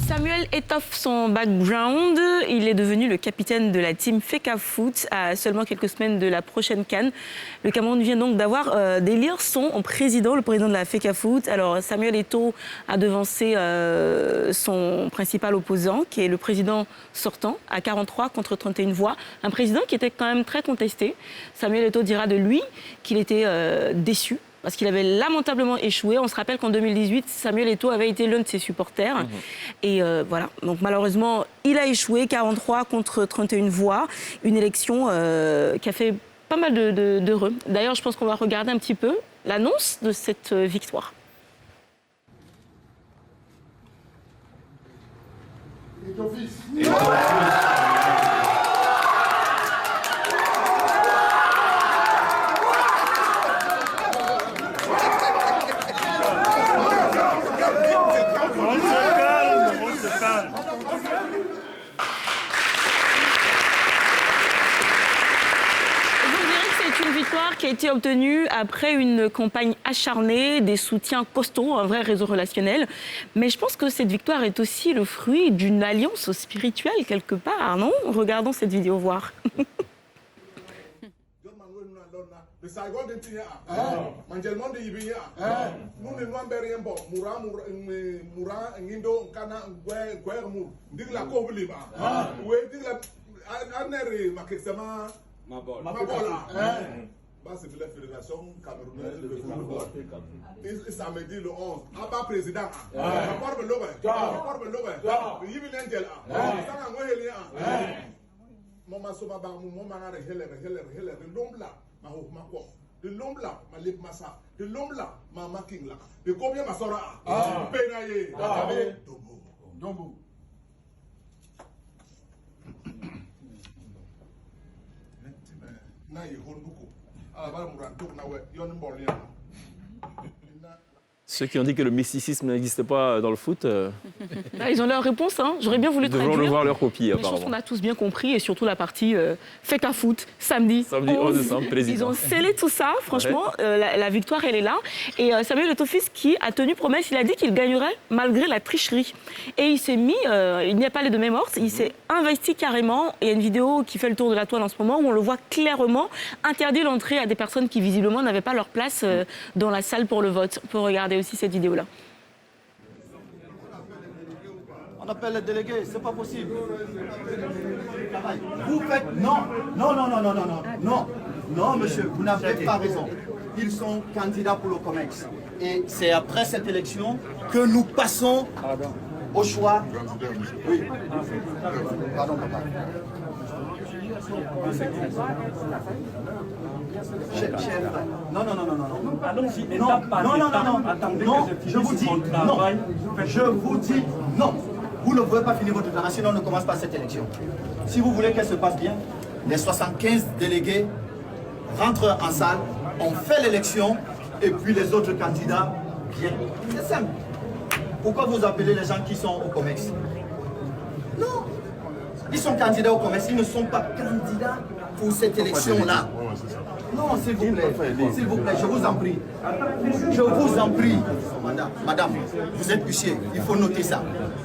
Samuel étoffe son background. Il est devenu le capitaine de la team Fecafoot à seulement quelques semaines de la prochaine CAN. Le Cameroun vient donc d'élire son président, le président de la Fecafoot. Alors Samuel Eto'o a devancé son principal opposant, qui est le président sortant, à 43 contre 31 voix. Un président qui était quand même très contesté. Samuel Eto'o dira de lui qu'il était déçu, parce qu'il avait lamentablement échoué. On se rappelle qu'en 2018, Samuel Eto'o avait été l'un de ses supporters. Et voilà, donc malheureusement, il a échoué, 43 contre 31 voix. Une élection qui a fait pas mal d'heureux. D'ailleurs, je pense qu'on va regarder un petit peu l'annonce de cette victoire. Et ton fils. Qui a été obtenue après une campagne acharnée, des soutiens costauds, un vrai réseau relationnel. Mais je pense que cette victoire est aussi le fruit d'une alliance spirituelle quelque part, non? Regardons cette vidéo voir. C'est la fédération camerounaise de football. Et samedi le 11, Abba président. De l'homme là, ma lip massa. De l'homme là, ma making là. De combien ma sora? Penaye. Dombo. Ceux qui ont dit que le mysticisme n'existe pas dans le foot... Ils ont leur réponse, hein. J'aurais bien voulu traduire. Ils devront voir leur copie, apparemment. Mais je pense qu'on a tous bien compris, et surtout la partie Fecafoot, samedi 11 décembre, président. Ils ont scellé tout ça, franchement, la victoire, elle est là. Et Samuel Eto'o qui a tenu promesse, il a dit qu'il gagnerait malgré la tricherie. Et il s'est mis, il n'y a pas les deux mêmes morts, il s'est investi carrément. Il y a une vidéo qui fait le tour de la toile en ce moment, où on le voit clairement interdire l'entrée à des personnes qui, visiblement, n'avaient pas leur place dans la salle pour le vote. On peut regarder aussi cette vidéo-là. On appelle les délégués, c'est pas possible. Vous faites... Non, monsieur, vous n'avez pas raison. Ils sont candidats pour le COMEX. Et c'est après cette élection que nous passons au choix. Oui. Pardon, papa. Chef. Non. Allons-y, Non, je vous dis non. Vous ne pouvez pas finir votre travail, sinon on ne commence pas cette élection. Si vous voulez qu'elle se passe bien, les 75 délégués rentrent en salle, on fait l'élection, et puis les autres candidats viennent. C'est simple. Pourquoi vous appelez les gens qui sont au COMEX? Non. Ils sont candidats au COMEX, ils ne sont pas candidats pour cette élection-là. Non, s'il vous plaît, je vous en prie. Madame, vous êtes huissier, il faut noter ça.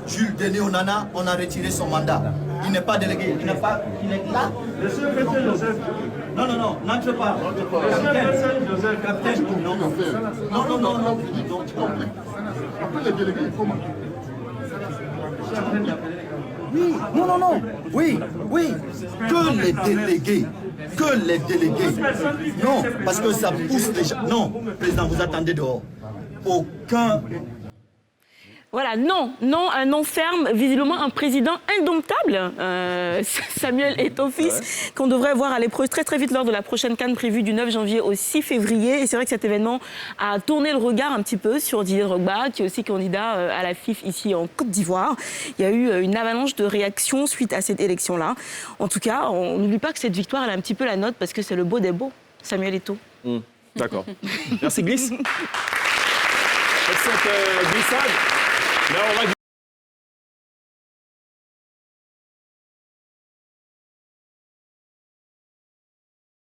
Jules Denis Onana, on a retiré son mandat. Il n'est pas délégué, il est là. Non, n'entre pas. Capitaine, non. Après les délégués, comment? Oui, que les délégués. Non, parce que ça pousse les gens. Non, président, vous attendez dehors. Aucun... Voilà, non, un non ferme, visiblement un président indomptable, Samuel Eto'o, qu'on devrait voir à l'épreuve très très vite lors de la prochaine CAN prévue du 9 janvier au 6 février. Et c'est vrai que cet événement a tourné le regard un petit peu sur Didier Drogba, qui est aussi candidat à la FIF ici en Côte d'Ivoire. Il y a eu une avalanche de réactions suite à cette élection-là. En tout cas, on n'oublie pas que cette victoire, elle a un petit peu la note parce que c'est le beau des beaux, Samuel Eto'o. D'accord. Merci, Glisse. Cette glissade. Là, on va